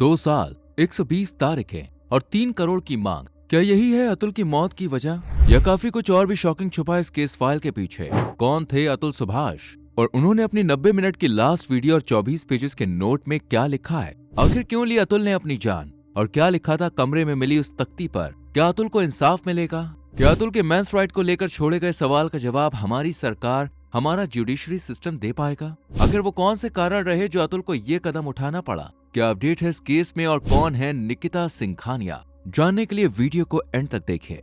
2 साल, 120 तारीखें और 3 करोड़ की मांग। क्या यही है अतुल की मौत की वजह, या काफी कुछ और भी शॉकिंग छुपा इस केस फाइल के पीछे? कौन थे अतुल सुभाष और उन्होंने अपनी 90 मिनट की लास्ट वीडियो और 24 पेजेस के नोट में क्या लिखा है? आखिर क्यों ली अतुल ने अपनी जान और क्या लिखा था कमरे में मिली उस तख्ती पर? क्या अतुल को इंसाफ मिलेगा? क्या अतुल के मेंस राइट को लेकर छोड़े गए सवाल का जवाब हमारी सरकार, हमारा जुडिशरी सिस्टम दे पाएगा? आखिर वो कौन से कारण रहे जो अतुल को ये कदम उठाना पड़ा? क्या अपडेट है इस केस में और कौन है निकिता सिंघानिया? जानने के लिए वीडियो को एंड तक देखिए।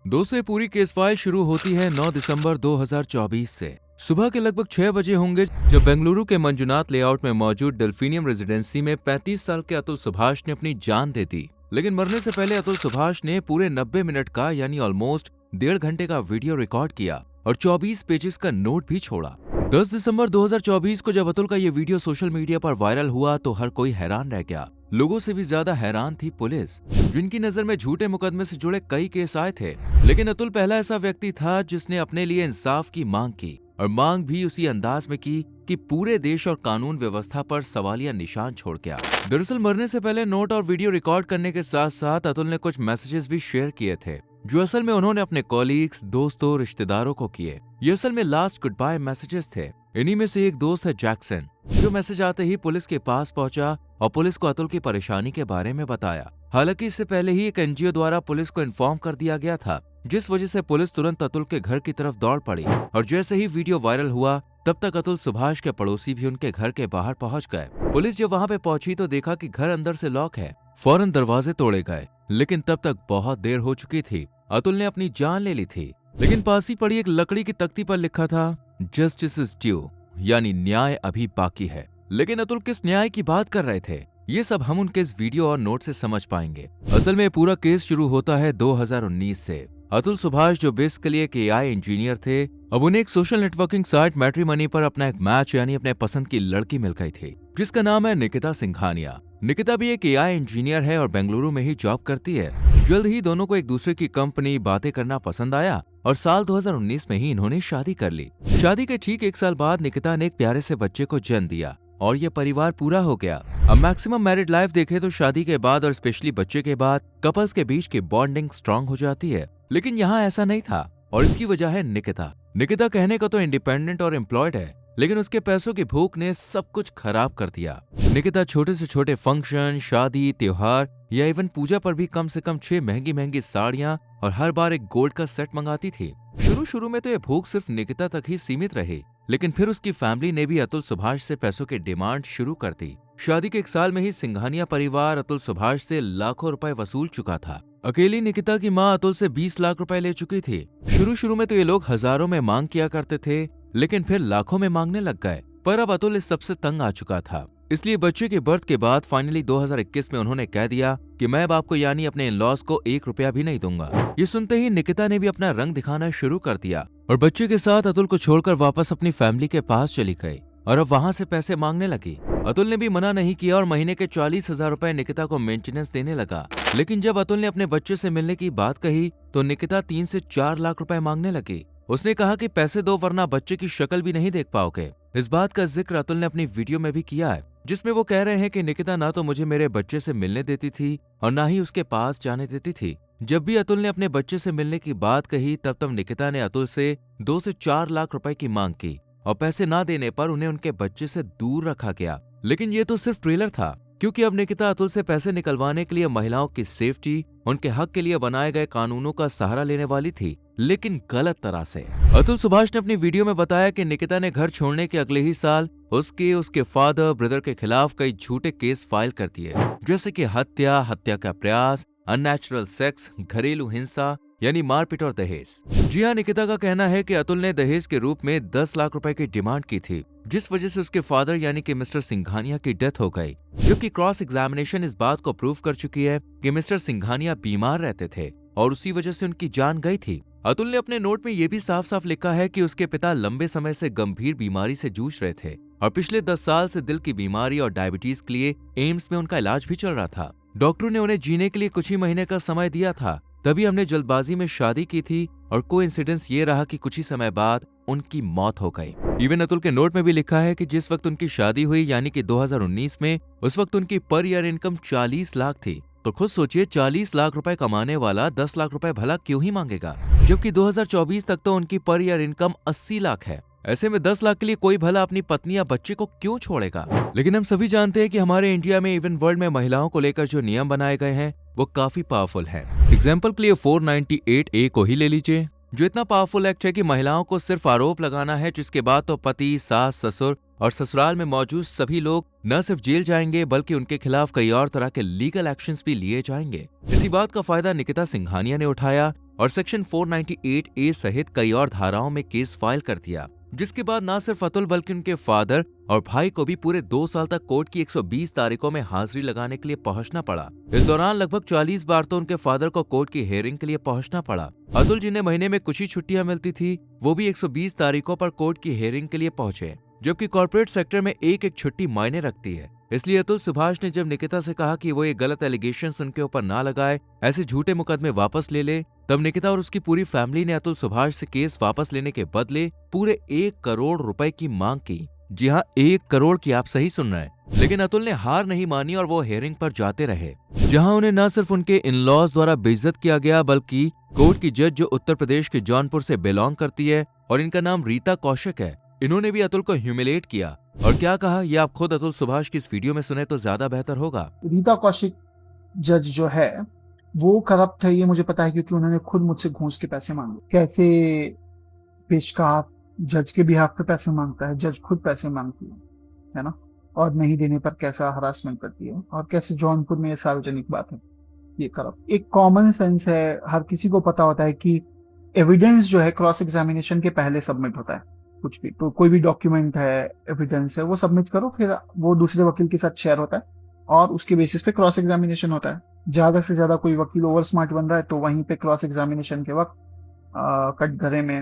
दोस्तों, ये पूरी केस फाइल शुरू होती है 9 दिसंबर 2024 से। सुबह के लगभग 6 बजे होंगे जब बेंगलुरु के मंजुनाथ लेआउट में मौजूद डेल्फिनियम रेजिडेंसी में 35 साल के अतुल सुभाष ने अपनी जान दे दी। लेकिन मरने से पहले अतुल सुभाष ने पूरे 90 मिनट का यानी ऑलमोस्ट 1.5 घंटे का वीडियो रिकॉर्ड किया और 24 पेजेस का नोट भी छोड़ा। 10 दिसंबर 2024 को जब अतुल का ये वीडियो सोशल मीडिया पर वायरल हुआ तो हर कोई हैरान रह गया। लोगों से भी ज्यादा हैरान थी पुलिस, जिनकी नजर में झूठे मुकदमे से जुड़े कई केस आए थे। लेकिन अतुल पहला ऐसा व्यक्ति था जिसने अपने लिए इंसाफ की मांग की, और मांग भी उसी अंदाज में की कि पूरे देश और कानून व्यवस्था पर सवालिया निशान छोड़ गया। दरअसल मरने से पहले नोट और वीडियो रिकॉर्ड करने के साथ साथ अतुल ने कुछ मैसेजेस भी शेयर किए थे, जो असल में उन्होंने अपने कॉलीग्स, दोस्तों, रिश्तेदारों को किए। ये असल में लास्ट गुड बाय मैसेजेस थे। इन्हीं में से एक दोस्त है जैक्सन, जो मैसेज आते ही पुलिस के पास पहुंचा और पुलिस को अतुल की परेशानी के बारे में बताया। हालांकि इससे पहले ही एक एनजीओ द्वारा पुलिस को इन्फॉर्म कर दिया गया था, जिस वजह से पुलिस तुरंत अतुल के घर की तरफ दौड़ पड़ी। और जैसे ही वीडियो वायरल हुआ तब तक अतुल सुभाष के पड़ोसी भी उनके घर के बाहर पहुंच गए। पुलिस जब वहां पे पहुंची तो देखा कि घर अंदर से लॉक है। फौरन दरवाजे तोड़े गए, लेकिन तब तक बहुत देर हो चुकी थी। अतुल ने अपनी जान ले ली थी। लेकिन पास ही पड़ी एक लकड़ी की तख्ती पर लिखा था जस्टिस इज ड्यू, यानी न्याय अभी बाकी है। लेकिन अतुल किस न्याय की बात कर रहे थे, ये सब हम उनके इस वीडियो और नोट से समझ पाएंगे। असल में पूरा केस शुरू होता है 2019 से। अतुल सुभाष, जो बेसिकली एक एआई इंजीनियर थे, अब उन्हें एक सोशल नेटवर्किंग साइट मैट्रिमनी पर अपना एक मैच यानी अपने पसंद की लड़की मिल गई थी, जिसका नाम है निकिता सिंघानिया। निकिता भी एक एआई इंजीनियर है और बेंगलुरु में ही जॉब करती है। जल्द ही दोनों को एक दूसरे की कंपनी, बातें करना पसंद आया और साल 2019 में ही इन्होंने शादी कर ली। शादी के ठीक 1 साल बाद निकिता ने एक प्यारे से बच्चे को जन्म दिया और ये परिवार पूरा हो गया। अब मैक्सिमम मैरिड लाइफ देखे तो शादी के बाद और स्पेशली बच्चे के बाद कपल्स के बीच की बॉन्डिंग स्ट्रांग हो जाती है। लेकिन यहाँ ऐसा नहीं था और इसकी वजह है निकिता। निकिता कहने को तो इंडिपेंडेंट और एम्प्लॉयड है, लेकिन उसके पैसों की भूख ने सब कुछ खराब कर दिया। निकिता छोटे से छोटे फंक्शन, शादी, त्योहार या इवन पूजा पर भी कम से कम 6 महंगी महंगी साड़ियाँ और हर बार एक गोल्ड का सेट मंगाती थी। शुरू में तो ये भूख सिर्फ निकिता तक ही सीमित रही, लेकिन फिर उसकी फैमिली ने भी अतुल सुभाष से पैसों की डिमांड शुरू कर दी। शादी के 1 साल में ही सिंघानिया परिवार अतुल सुभाष से लाखों रुपए वसूल चुका था। अकेली निकिता की मां अतुल से 20 लाख रुपए ले चुकी थी। शुरू में तो ये लोग हजारों में मांग किया करते थे, लेकिन फिर लाखों में मांगने लग गए। पर अब अतुल इस सबसे तंग आ चुका था, इसलिए बच्चे के बर्थ के बाद फाइनली 2021 में उन्होंने कह दिया कि मैं बाप को यानी अपने इन-लॉज को 1 रुपया भी नहीं दूंगा। ये सुनते ही निकिता ने भी अपना रंग दिखाना शुरू कर दिया और बच्चे के साथ अतुल को छोड़कर वापस अपनी फैमिली के पास चली गई और अब वहां से पैसे मांगने लगी। अतुल ने भी मना नहीं किया और महीने के 40,000 रुपए निकिता को मेंटेनेंस देने लगा। लेकिन जब अतुल ने अपने बच्चे से मिलने की बात कही तो निकिता 3 से 4 लाख रुपए मांगने लगी। उसने कहा कि पैसे दो वरना बच्चे की शक्ल भी नहीं देख पाओगे। इस बात का जिक्र अतुल ने अपनी वीडियो में भी किया है, जिसमें वो कह रहे हैं कि निकिता ना तो मुझे मेरे बच्चे से मिलने देती थी और ना ही उसके पास जाने देती थी। जब भी अतुल ने अपने बच्चे से मिलने की बात कही तब निकिता ने अतुल से 2 से 4 लाख रुपए की मांग की और पैसे ना देने पर उन्हें उनके बच्चे से दूर रखा गया। लेकिन ये तो सिर्फ ट्रेलर था, क्योंकि अब निकिता अतुल से पैसे निकलवाने के लिए महिलाओं की सेफ्टी, उनके हक के लिए बनाए गए कानूनों का सहारा लेने वाली थी, लेकिन गलत तरह से। अतुल सुभाष ने अपनी वीडियो में बताया कि निकिता ने घर छोड़ने के अगले ही साल उसके फादर, ब्रदर के खिलाफ कई झूठे केस फाइल कर दिए, जैसे कि हत्या का प्रयास, अननेचुरल सेक्स, घरेलू हिंसा यानी मारपीट और दहेज। जी हाँ, निकिता का कहना है कि अतुल ने दहेज के रूप में 10 लाख रुपए की डिमांड की थी, जिस वजह से उसके फादर यानी कि मिस्टर सिंघानिया की डेथ हो गई। जबकि क्रॉस एग्जामिनेशन इस बात को प्रूव कर चुकी है कि मिस्टर सिंघानिया बीमार रहते थे और उसी वजह से उनकी जान गई थी। अतुल ने अपने नोट में ये भी साफ साफ लिखा है कि उसके पिता लंबे समय से गंभीर बीमारी से जूझ रहे थे और पिछले 10 साल से दिल की बीमारी और डायबिटीज के लिए एम्स में उनका इलाज भी चल रहा था। डॉक्टरों ने उन्हें जीने के लिए कुछ ही महीने का समय दिया था, तभी हमने जल्दबाजी में शादी की थी और कोइंसिडेंस ये रहा कि कुछ ही समय बाद उनकी मौत हो गई। इवन अतुल के नोट में भी लिखा है कि जिस वक्त उनकी शादी हुई यानी कि 2019 में, उस वक्त उनकी पर ईयर इनकम 40 लाख थी। तो खुद सोचिए 40 लाख रुपए कमाने वाला 10 लाख रुपए भला क्यों ही मांगेगा, जबकि 2024 तक तो उनकी पर ईयर इनकम 80 लाख है। ऐसे में 10 लाख के लिए कोई भला अपनी पत्नी या बच्चे को क्यों छोड़ेगा। लेकिन हम सभी जानते हैं कि हमारे इंडिया में, इवन वर्ल्ड में महिलाओं को लेकर जो नियम बनाए गए हैं वो काफी पावरफुल है। एग्जाम्पल के लिए 498A को ही ले लीजिए, जो इतना पावरफुल एक्ट है कि महिलाओं को सिर्फ आरोप लगाना है, जिसके बाद तो पति, सास, ससुर और ससुराल में मौजूद सभी लोग न सिर्फ जेल जाएंगे बल्कि उनके खिलाफ कई और तरह के लीगल एक्शंस भी लिए जाएंगे। इसी बात का फायदा निकिता सिंघानिया ने उठाया और सेक्शन 498A सहित कई और धाराओं में केस फाइल कर दिया, जिसके बाद न सिर्फ अतुल बल्कि उनके फादर और भाई को भी पूरे 2 साल तक कोर्ट की 120 तारीखों में हाजिरी लगाने के लिए पहुंचना पड़ा। इस दौरान लगभग 40 बार तो उनके फादर को कोर्ट की हियरिंग के लिए पहुंचना पड़ा। अतुल जिन्हें महीने में कुछ ही छुट्टियां मिलती थी, वो भी 120 तारीखों पर कोर्ट की हियरिंग के लिए पहुंचे, जबकि कॉर्पोरेट सेक्टर में एक एक छुट्टी मायने रखती है। इसलिए अतुल सुभाष ने जब निकिता से कहा कि वो ये गलत एलिगेशंस उनके ऊपर ना लगाए, ऐसे झूठे मुकदमे वापस ले ले, तब निकिता और उसकी पूरी फैमिली ने अतुल सुभाष से केस वापस लेने के बदले पूरे 1 करोड़ रुपए की मांग की। जी हाँ, 1 करोड़ की, आप सही सुन रहे हैं। लेकिन अतुल ने हार नहीं मानी और वो हियरिंग पर जाते रहे, जहां उन्हें न सिर्फ उनके इन-लॉज द्वारा बेइज्जत किया गया, बल्कि कोर्ट की जज जो उत्तर प्रदेश के जौनपुर से बिलोंग करती है और इनका नाम रीता कौशिक है, इन्होंने भी अतुल को ह्यूमिलेट किया। और क्या कहा ये आप खुद अतुल सुभाष की इस वीडियो में सुने तो ज्यादा बेहतर होगा। रीता कौशिक जज जो है वो करप्ट है, ये मुझे पता है, क्योंकि उन्होंने खुद मुझसे घूस के पैसे मांगे। कैसे पेशकार जज के बिहाफ पे पैसे मांगता है, जज खुद पैसे मांगती है ना, और नहीं देने पर कैसा हरासमेंट करती है, और कैसे जौनपुर में ये सार्वजनिक बात है, ये करप्ट। एक कॉमन सेंस है, हर किसी को पता होता है कि एविडेंस जो है क्रॉस एग्जामिनेशन के पहले सबमिट होता है। कुछ भी तो कोई भी डॉक्यूमेंट है, एविडेंस है, वो सबमिट करो, फिर वो दूसरे वकील के साथ शेयर होता है और उसके बेसिस पे क्रॉस एग्जामिनेशन होता है। ज्यादा से ज्यादा कोई वकील ओवर स्मार्ट बन रहा है तो वहीं पे क्रॉस एग्जामिनेशन के वक्त कटघरे में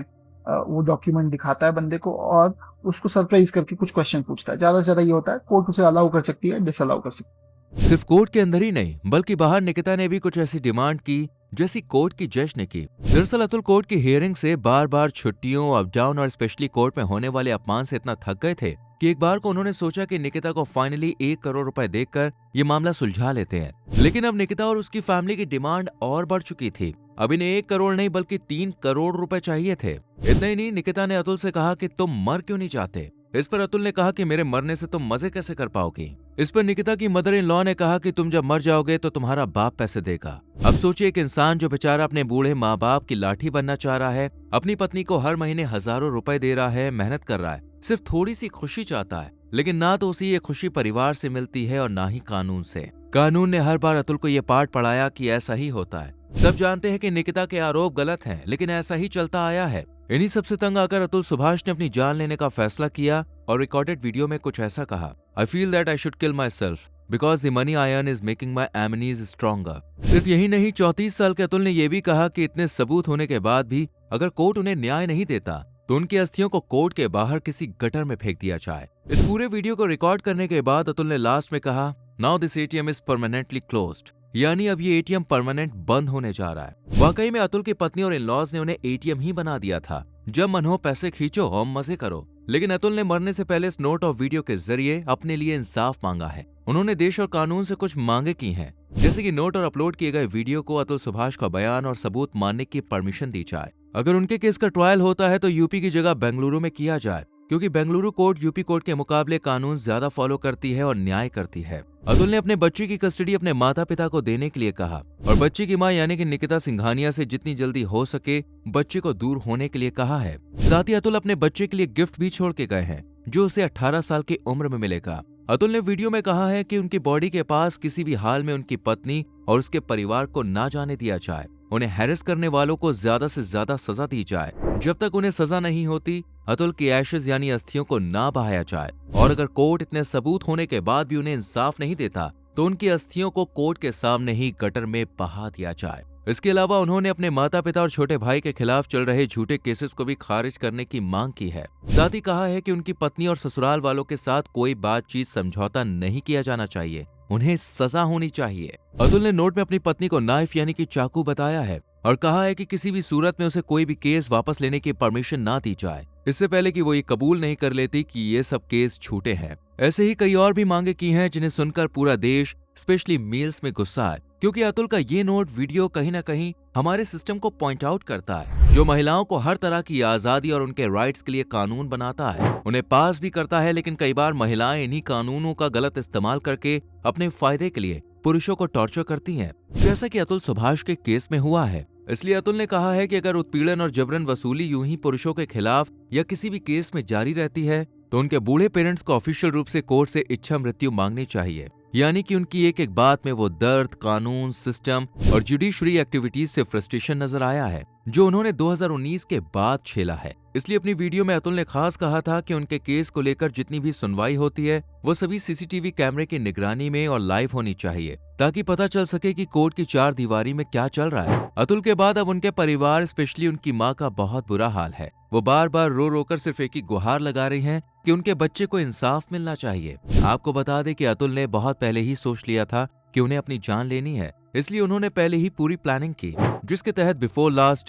वो डॉक्यूमेंट दिखाता है बंदे को और उसको सरप्राइज करके कुछ क्वेश्चन पूछता है। ज्यादा से ज्यादा ये होता है, कोर्ट उसे अलाउ कर सकती है, डिसअलाउ कर सकती है। सिर्फ कोर्ट के अंदर ही नहीं बल्कि बाहर निकिता ने भी कुछ ऐसी डिमांड की जैसी कोर्ट की जज ने की। दरअसल अतुल कोर्ट की हियरिंग से बार बार छुट्टियों, अप डाउन और स्पेशली कोर्ट में होने वाले अपमान से इतना थक गए थे कि एक बार को उन्होंने सोचा कि निकिता को फाइनली 1 करोड़ रुपए देकर ये मामला सुलझा लेते हैं। लेकिन अब निकिता और उसकी फैमिली की डिमांड और बढ़ चुकी थी। अब इन्हें 1 करोड़ नहीं बल्कि 3 करोड़ रुपए चाहिए थे। इतना ही नहीं, निकिता ने अतुल से कहा कि तुम मर क्यों नहीं चाहते। इस पर अतुल ने कहा कि मेरे मरने से तुम मजे कैसे कर पाओगी। इस पर निकिता की मदर इन लॉ ने कहा कि तुम जब मर जाओगे तो तुम्हारा बाप पैसे देगा। अब सोचिए, एक इंसान जो बेचारा अपने बूढ़े माँ बाप की लाठी बनना चाह रहा है, अपनी पत्नी को हर महीने हजारों रुपए दे रहा है, मेहनत कर रहा है, सिर्फ थोड़ी सी खुशी चाहता है, लेकिन ना तो उसे ये खुशी परिवार से मिलती है और ना ही कानून से। कानून ने हर बार अतुल को ये पाठ पढ़ाया कि ऐसा ही होता है। सब जानते हैं कि निकिता के आरोप गलत हैं, लेकिन ऐसा ही चलता आया है। इन्हीं सबसे तंग आकर अतुल सुभाष ने अपनी जान लेने का फैसला किया और रिकॉर्डेड वीडियो में कुछ ऐसा कहा, I feel that I should kill myself because the money I earn is making my enemies stronger। सिर्फ यही नहीं, 34 साल के अतुल ने यह भी कहा कि इतने सबूत होने के बाद भी अगर कोर्ट उन्हें न्याय नहीं देता तो उनकी अस्थियों को कोर्ट के बाहर किसी गटर में फेंक दिया जाए। इस पूरे वीडियो को रिकॉर्ड करने के बाद अतुल ने लास्ट में कहा, Now this ATM is permanently closed। यानी अब ये एटीएम परमानेंट बंद होने जा रहा है। वाकई में अतुल की पत्नी और इन-लॉज ने उन्हें एटीएम ही बना दिया था, जब मन हो पैसे खींचो और मजे करो। लेकिन अतुल ने मरने से पहले इस नोट और वीडियो के जरिए अपने लिए इंसाफ मांगा है। उन्होंने देश और कानून से कुछ मांगे की हैं, जैसे कि नोट और अपलोड किए गए वीडियो को अतुल सुभाष का बयान और सबूत मानने की परमिशन दी जाए। अगर उनके केस का ट्रायल होता है तो यूपी की जगह बेंगलुरु में किया जाए, क्योंकि बेंगलुरु कोर्ट यूपी कोर्ट के मुकाबले कानून ज्यादा फॉलो करती है और न्याय करती है। अतुल ने अपने बच्चे की कस्टडी अपने माता पिता को देने के लिए कहा और बच्चे की मां यानी कि निकिता सिंघानिया से जितनी जल्दी हो सके बच्चे को दूर होने के लिए कहा है। साथ ही अतुल अपने बच्चे के लिए गिफ्ट भी छोड़ के गए हैं, जो उसे 18 साल की उम्र में मिलेगा। अतुल ने वीडियो में कहा है कि उनकी बॉडी के पास किसी भी हाल में उनकी पत्नी और उसके परिवार को ना जाने दिया जाए। उन्हें हैरेस करने वालों को ज्यादा से ज्यादा सजा दी जाए। जब तक उन्हें सजा नहीं होती अतुल की एशेज यानी अस्थियों को ना बहाया जाए, और अगर कोर्ट इतने सबूत होने के बाद भी उन्हें इंसाफ नहीं देता तो उनकी अस्थियों को कोर्ट के सामने ही गटर में बहा दिया जाए। इसके अलावा उन्होंने अपने माता पिता और छोटे भाई के खिलाफ चल रहे झूठे केसेस को भी खारिज करने की मांग की है। साथ ही कहा है कि उनकी पत्नी और ससुराल वालों के साथ कोई बातचीत समझौता नहीं किया जाना चाहिए, उन्हें सजा होनी चाहिए। अतुल ने नोट में अपनी पत्नी को नाइफ यानी कि चाकू बताया है और कहा है कि किसी भी सूरत में उसे कोई भी केस वापस लेने की परमिशन ना दी जाए, इससे पहले कि वो ये कबूल नहीं कर लेती कि ये सब केस झूठे हैं। ऐसे ही कई और भी मांगे की हैं जिन्हें सुनकर पूरा देश स्पेशली मेल्स में गुस्सा है, क्योंकि अतुल का ये नोट वीडियो कहीं ना कहीं हमारे सिस्टम को पॉइंट आउट करता है, जो महिलाओं को हर तरह की आजादी और उनके राइट्स के लिए कानून बनाता है, उन्हें पास भी करता है, लेकिन कई बार महिलाएं इन्हीं कानूनों का गलत इस्तेमाल करके अपने फायदे के लिए पुरुषों को टॉर्चर करती हैं, जैसा कि अतुल सुभाष के केस में हुआ है। इसलिए अतुल ने कहा है कि अगर उत्पीड़न और जबरन वसूली यूं ही पुरुषों के खिलाफ या किसी भी केस में जारी रहती है तो उनके बूढ़े पेरेंट्स को ऑफिशियल रूप से कोर्ट से इच्छा मृत्यु मांगनी चाहिए, यानी कि उनकी एक एक बात में वो दर्द, कानून, सिस्टम और जुडिशरी एक्टिविटीज से फ्रस्ट्रेशन नजर आया है, जो उन्होंने 2019 के बाद झेला है। इसलिए अपनी वीडियो में अतुल ने खास कहा था कि उनके केस को लेकर जितनी भी सुनवाई होती है वो सभी सीसीटीवी कैमरे की निगरानी में और लाइव होनी चाहिए, ताकि पता चल सके कि कोर्ट की चार दीवारी में क्या चल रहा है। अतुल के बाद अब उनके परिवार, स्पेशली उनकी माँ का बहुत बुरा हाल है। वो बार बार रो रो कर सिर्फ एक ही गुहार लगा रही हैं कि उनके बच्चे को इंसाफ मिलना चाहिए। आपको बता दें कि अतुल ने बहुत पहले ही सोच लिया था कि उन्हें अपनी जान लेनी है, इसलिए उन्होंने पहले ही पूरी प्लानिंग की, जिसके तहत बिफोर लास्ट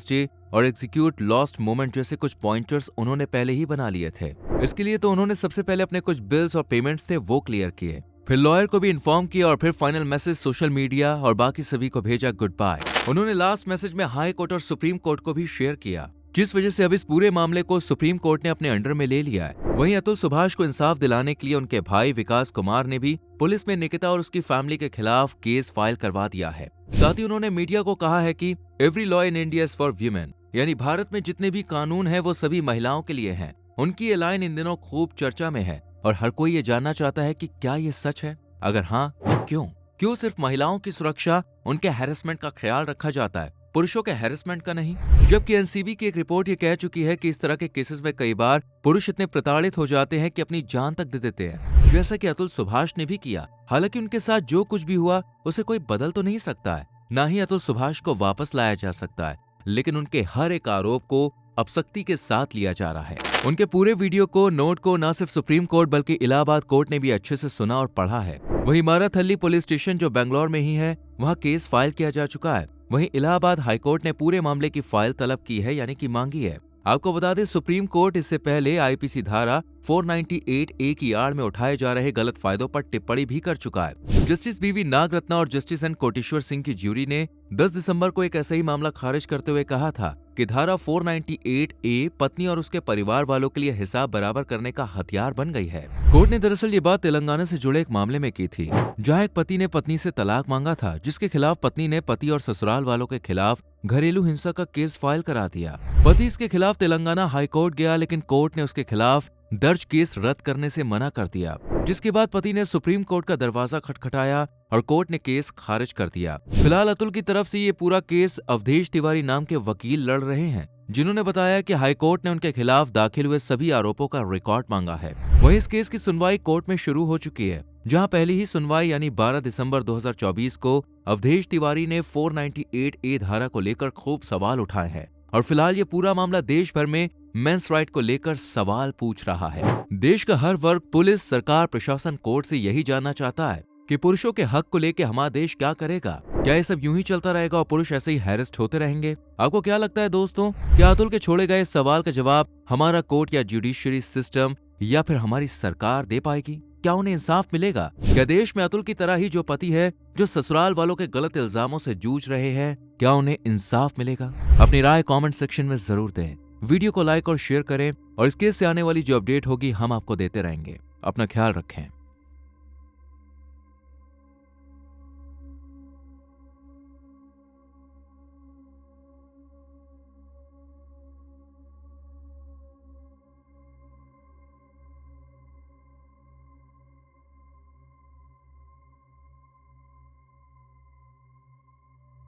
डे और एग्जीक्यूट लॉस्ट मोमेंट जैसे कुछ पॉइंटर्स उन्होंने पहले ही बना लिए थे। इसके लिए तो उन्होंने सबसे पहले अपने कुछ बिल्स और पेमेंट्स थे वो क्लियर किए, फिर लॉयर को भी इन्फॉर्म किया और फिर फाइनल मैसेज सोशल मीडिया और बाकी सभी को भेजा गुड बाय। उन्होंने लास्ट मैसेज में हाई कोर्ट और सुप्रीम कोर्ट को भी शेयर किया, जिस वजह से अब इस पूरे मामले को सुप्रीम कोर्ट ने अपने अंडर में ले लिया है। वहीं अतुल सुभाष को इंसाफ दिलाने के लिए उनके भाई विकास कुमार ने भी पुलिस में निकिता और उसकी फैमिली के खिलाफ केस फाइल करवा दिया है। साथ ही उन्होंने मीडिया को कहा है कि every law in India is for women, यानी भारत में जितने भी कानून हैं वो सभी महिलाओं के लिए हैं। उनकी ये लाइन इन दिनों खूब चर्चा में है और हर कोई ये जानना चाहता है कि क्या ये सच है, अगर हाँ तो क्यों सिर्फ महिलाओं की सुरक्षा, उनके हैरेसमेंट का ख्याल रखा जाता है, पुरुषों के हैरेसमेंट का नहीं। जबकि एनसीबी की एक रिपोर्ट ये कह चुकी है कि इस तरह के केसेस में कई बार पुरुष इतने प्रताड़ित हो जाते हैं कि अपनी जान तक दे देते हैं, जैसा कि अतुल सुभाष ने भी किया। हालांकि उनके साथ जो कुछ भी हुआ उसे कोई बदल तो नहीं सकता है, ना ही अतुल सुभाष को वापस लाया जा सकता है, लेकिन उनके हर एक आरोप को अब सख्ती के साथ लिया जा रहा है। उनके पूरे वीडियो को, नोट को न सिर्फ सुप्रीम कोर्ट बल्कि इलाहाबाद कोर्ट ने भी अच्छे से सुना और पढ़ा है। वहीं माराथल्ली पुलिस स्टेशन जो बेंगलोर में ही है, वहाँ केस फाइल किया जा चुका है। वहीं इलाहाबाद हाईकोर्ट ने पूरे मामले की फाइल तलब की है, यानी कि मांगी है। आपको बता दें, सुप्रीम कोर्ट इससे पहले आईपीसी धारा 498A की आड़ में उठाए जा रहे गलत फायदों पर टिप्पणी भी कर चुका है। जस्टिस बीवी नागरत्ना और जस्टिस एन कोटेश्वर सिंह की ज्यूरी ने 10 दिसंबर को एक ऐसा ही मामला खारिज करते हुए कहा था कि धारा 498A पत्नी और उसके परिवार वालों के लिए हिसाब बराबर करने का हथियार बन गई है। कोर्ट ने दरअसल ये बात तेलंगाना से जुड़े एक मामले में की थी, जहां एक पति ने पत्नी से तलाक मांगा था, जिसके खिलाफ पत्नी ने पति और ससुराल वालों के खिलाफ घरेलू हिंसा का केस फाइल करा दिया। पति इसके खिलाफ तेलंगाना हाईकोर्ट गया, लेकिन कोर्ट ने उसके खिलाफ दर्ज केस रद्द करने से मना कर दिया, जिसके बाद पति ने सुप्रीम कोर्ट का दरवाजा खटखटाया और कोर्ट ने केस खारिज कर दिया। फिलहाल अतुल की तरफ से ये पूरा केस अवधेश तिवारी नाम के वकील लड़ रहे हैं, जिन्होंने बताया कि हाईकोर्ट ने उनके खिलाफ दाखिल हुए सभी आरोपों का रिकॉर्ड मांगा है। वहीं इस केस की सुनवाई कोर्ट में शुरू हो चुकी है, जहां पहली ही सुनवाई यानी 12 दिसंबर 2024 को अवधेश तिवारी ने 498A धारा को लेकर खूब सवाल उठाए हैं और फिलहाल ये पूरा मामला देश भर में मेंस राइट को लेकर सवाल पूछ रहा है। देश का हर वर्ग, पुलिस, सरकार, प्रशासन, कोर्ट से यही जानना चाहता है कि पुरुषों के हक को लेकर हमारा देश क्या करेगा। क्या ये सब यूं ही चलता रहेगा और पुरुष ऐसे ही हैरेस्ट होते रहेंगे? आपको क्या लगता है दोस्तों, क्या अतुल के छोड़े गए सवाल का जवाब हमारा कोर्ट या जुडिशरी सिस्टम या फिर हमारी सरकार दे पाएगी? क्या उन्हें इंसाफ मिलेगा? क्या देश में अतुल की तरह ही जो पति है, जो ससुराल वालों के गलत इल्जामों से जूझ रहे हैं, क्या उन्हें इंसाफ मिलेगा? अपनी राय कमेंट सेक्शन में जरूर दें। वीडियो को लाइक और शेयर करें और इस केस से आने वाली जो अपडेट होगी हम आपको देते रहेंगे। अपना ख्याल रखें।